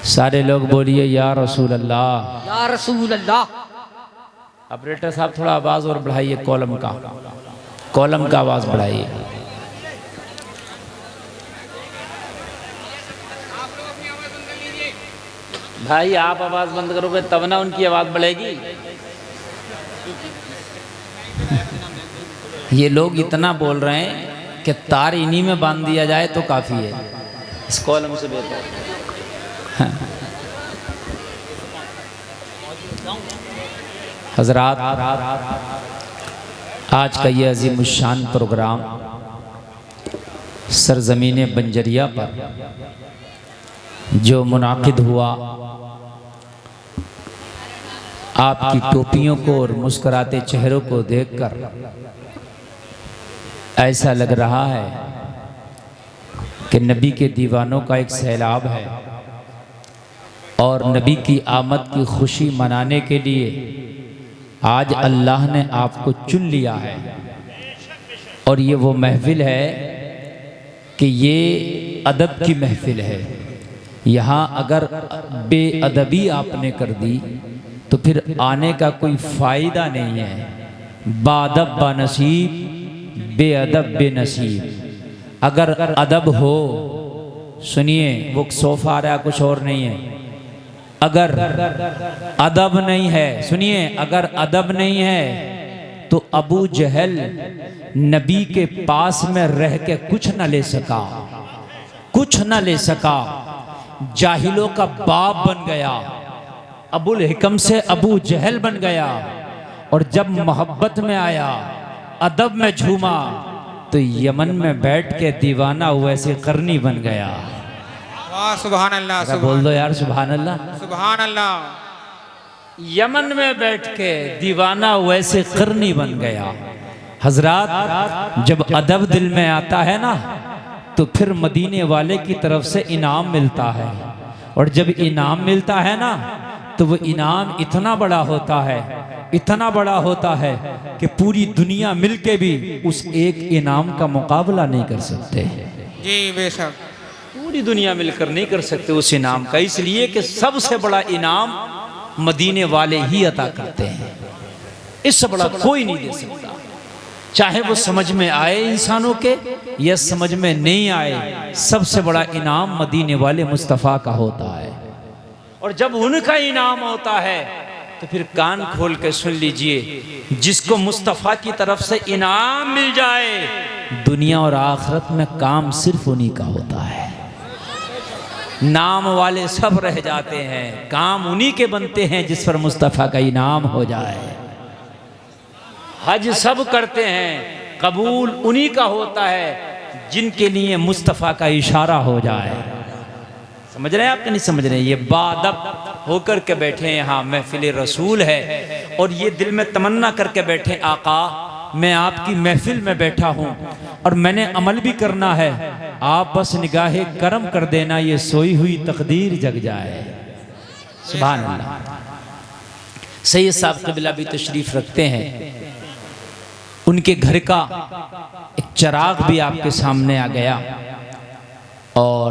सारे लोग बोलिए या रसूल अल्लाह। या रसूल अल्लाह। ऑपरेटर साहब थोड़ा आवाज़ और बढ़ाइए, कॉलम का आवाज़ बढ़ाइए। भाई आप आवाज़ बंद करोगे तब ना उनकी आवाज़ बढ़ेगी। ये लोग इतना बोल रहे हैं कि तार इन्हीं में बांध दिया जाए तो काफ़ी है, इस कॉलम से बेहतर। हजरात, आज का ये अजीमुशान प्रोग्राम सरजमीन बंजरिया पर जो मुनाकिद हुआ, आपकी टोपियों को और मुस्कुराते चेहरों को देखकर ऐसा लग रहा है कि नबी के दीवानों का एक सैलाब है और नबी की आमद की खुशी मनाने के लिए आज अल्लाह ने आपको चुन लिया है। और ये वो महफिल है कि ये अदब की महफिल है। यहाँ अगर बेअदबी आपने कर दी तो फिर आने का कोई फ़ायदा नहीं है। बादब बानसीब, बेअदब बेनसीब। अगर अदब हो, सुनिए वो सोफ़ा आ रहा है, कुछ और नहीं है। अगर अदब नहीं है, सुनिए, अगर अदब नहीं है तो अबू जहल नबी के पास में रह के कुछ न ले सका, कुछ न ले सका। जाहिलों का बाप बन गया, अबुल हिकम से अबू जहल बन गया। और जब मोहब्बत में आया, अदब में झूमा, तो यमन में बैठ के दीवाना वैसे करनी बन गया। वाह सुभान अल्लाह। बोल दो यार सुभान अल्लाह। सुभान अल्लाह। यमन में बैठ के दीवाना वैसे करनी बन गया। हजरात, जब अदब दिल में आता है ना तो फिर मदीने वाले की तरफ से इनाम मिलता है। और जब इनाम मिलता है ना तो वो इनाम इतना बड़ा होता है, इतना बड़ा होता है कि पूरी दुनिया मिलके भी उस एक इनाम का मुकाबला नहीं कर सकते। जी बेशक, पूरी दुनिया मिलकर नहीं कर सकते उस इनाम का, इसलिए कि सबसे बड़ा इनाम मदीने वाले ही अता करते हैं। इससे बड़ा कोई नहीं दे सकता, चाहे वो समझ में आए इंसानों के या समझ में नहीं आए। सबसे बड़ा इनाम मदीने वाले मुस्तफ़ा का होता है। और जब उनका इनाम होता है तो फिर कान खोल के सुन लीजिए, जिसको मुस्तफ़ा की तरफ से इनाम मिल जाए, दुनिया और आखिरत में काम सिर्फ उन्हीं का होता है। नाम वाले सब रह जाते हैं, काम उन्हीं के बनते हैं जिस पर मुस्तफ़ा का इनाम हो जाए। हज सब करते हैं, कबूल उन्हीं का होता है जिनके लिए मुस्तफ़ा का इशारा हो जाए। समझ रहे हैं आप कि नहीं समझ रहे हैं? ये बादब होकर के बैठे हैं, यहाँ महफिल रसूल है और ये दिल में तमन्ना करके बैठे, आका मैं आपकी महफिल में बैठा हूँ और मैंने अमल भी करना है, आप बस निगाहे करम कर देना, ये सोई हुई तकदीर जग जाए। सुभान अल्लाह। सैयद साहब क़िबला भी तशरीफ रखते हैं, उनके घर का एक चिराग भी आपके सामने आ गया और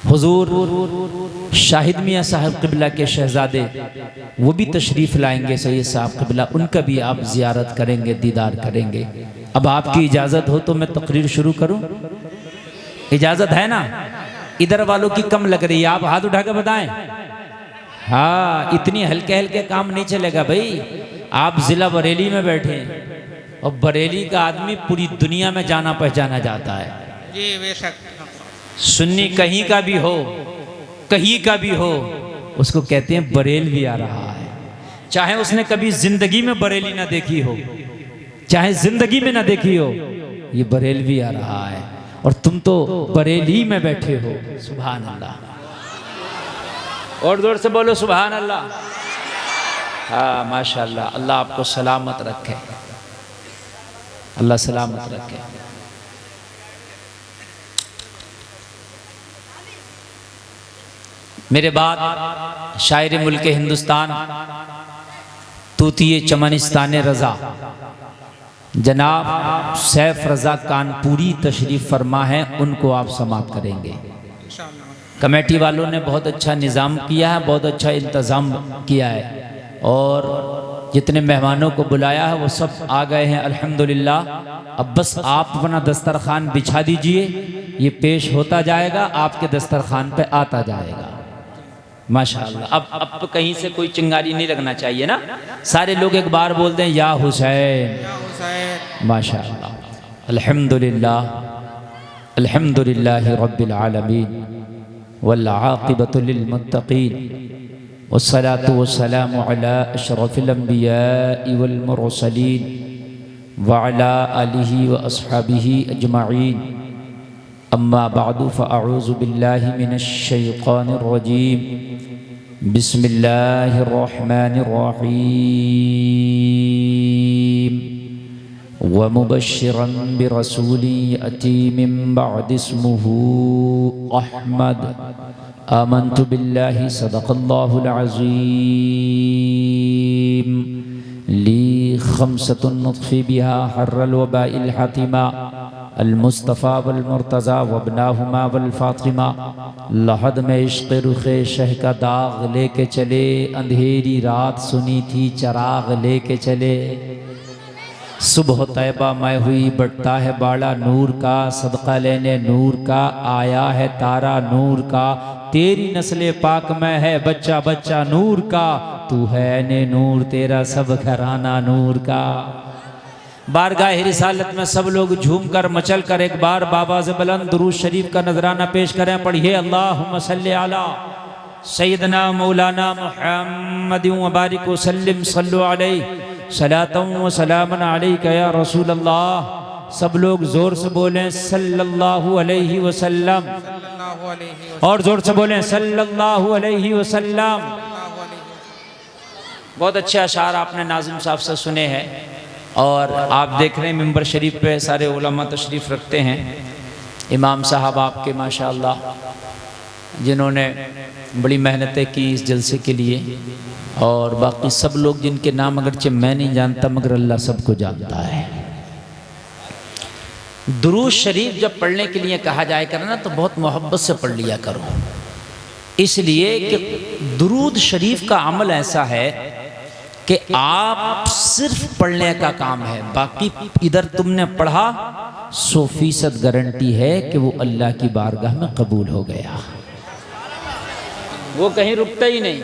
हुजूर शाहिद मियाँ साहब क़िबला के शहजादे वो भी तशरीफ़ लाएंगे सैयद साहब क़िबला, उनका भी आप ज़ियारत करेंगे, दीदार करेंगे। अब आपकी इजाज़त हो तो मैं तकरीर शुरू करूं? इजाज़त है ना? इधर वालों की कम लग रही है, आप हाथ उठा कर बताएं। हाँ, इतनी हल्के हल्के काम नहीं चलेगा भाई। आप ज़िला बरेली में बैठे हैं और बरेली का आदमी पूरी दुनिया में जाना पहचाना जाता है। जी बेशक। सुन्नी कहीं का भी हो, कहीं का भी हो, उसको कहते हैं बरेलवी आ रहा है। चाहे उसने कभी जिंदगी में बरेली ना देखी हो, चाहे जिंदगी में ना देखी हो, ये बरेलवी आ रहा है। और तुम तो बरेली में बैठे हो। सुभान अल्लाह। और जोर से बोलो सुभान अल्लाह। हाँ माशाअल्लाह, अल्लाह आपको सलामत रखे, अल्लाह सलामत रखे। मेरे बाद शायर मुल्क हिंदुस्तान तूतिए चमनिस्तान रज़ा जनाब सैफ रज़ा कानपुरी तशरीफ़ फरमा है, उनको आप समाप्त करेंगे। माशाअल्लाह। कमेटी वालों ने बहुत अच्छा निज़ाम किया है, बहुत अच्छा इंतज़ाम किया है और जितने मेहमानों को बुलाया है वो सब आ गए हैं अल्हम्दुलिल्लाह। अब बस आप अपना दस्तरखान बिछा दीजिए, ये पेश होता जाएगा, आपके दस्तरखान पे आता जाएगा माशाअल्लाह। अब तो कहीं से कोई चिंगारी नहीं लगना चाहिए ना, सारे लोग एक बार बोलते हैं या हुसैन या हुसैन। माशाअल्लाह। अल्हम्दुलिल्लाह अल्हम्दुलिल्लाहि रब्बिल आलमीन वल आक़िबतु लिल मुत्तक़ीन वस्सलातु वस्सलामु अला अशरफिल अंबियाइ वल मुरसलीन व अला आलिहि व अस्हाबिहि अजमईन। अम्मा बअदु फ़अऊज़ु बिल्लाहि मिनश शैतानिर रजीम। बिस्मिल्लाहिर रहमानिर रहीम। व मुबश्शिरन बिरसूलिन यअती मिन बअदि इस्मुहु अहमद। आमन्तु बिल्लाहि सदक़ल्लाहुल अज़ीम। ली खम्सतुन नुत्फ़ी बिहा हर्रल वबाइल हतिमा अल मुस्तफ़ा वल मुर्तज़ा वबनाहुमा वल फ़ातिमा। लहद में इश्क़ रुख़े शह का दाग लेके चले, अंधेरी रात सुनी थी चराग लेके चले। सुबह तैबा मैं हुई बढ़ता है बाड़ा नूर का, सदका लेने नूर का आया है तारा नूर का। तेरी नस्ले पाक में है बच्चा बच्चा नूर का, तू है ने नूर तेरा सब घराना नूर का। बारगाह रिसालत में सब लोग झूम कर मचल कर एक बार बाबा से बुलंद दुरूद शरीफ का नजराना पेश करें। पढ़िए अल्लाहुम्मा सल्ली अला सय्यदना मौलाना मुहम्मदिन व बारिक व सल्लिम सल्लु अलैहि सलातन व सलामन अलैका या रसूल अल्लाह। सब लोग जोर से बोलें सल्लल्लाहु अलैहि वसल्लम, सल्लल्लाहु अलैहि वसल्लम। और जोर से बोलें सल्लल्लाहु अलैहि वसल्लम। बहुत अच्छे अशार आपने नाज़िम साहब से सुने हैं और आप देख रहे हैं मिंबर शरीफ पे सारे उलमा तशरीफ़ रखते हैं। इमाम साहब आपके माशाअल्लाह जिन्होंने बड़ी मेहनतें की इस जलसे के लिए, और बाकी सब लोग जिनके नाम अगरचे मैं नहीं जानता मगर अल्लाह सबको जानता है। दुरूद शरीफ जब पढ़ने के लिए कहा जाए करो ना तो बहुत मोहब्बत से पढ़ लिया करो, इसलिए कि दुरूद शरीफ का अमल ऐसा है कि आप सिर्फ पढ़ने का काम है, बाकी इधर तुमने पढ़ा 100% गारंटी है कि वो अल्लाह की बारगाह में कबूल हो गया। वो कहीं रुकता ही नहीं,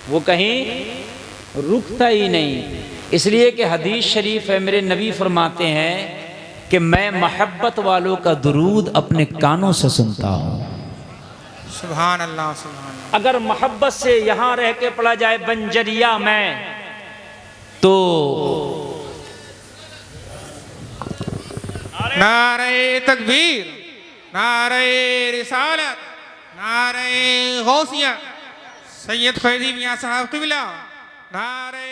वो कहीं रुकता ही नहीं। इसलिए कि हदीस शरीफ है, मेरे नबी फरमाते हैं कि मैं मोहब्बत वालों का दुरूद अपने कानों से सुनता हूँ। सुभान अल्लाह सुभान अल्लाह। अगर मोहब्बत से यहाँ रह के पढ़ा जाए बंजरिया में तो नारे तकबीर, नारे रिसालत, नारे गौसिया, सैयद फैज़ी मियां साहब क़िबला, नारे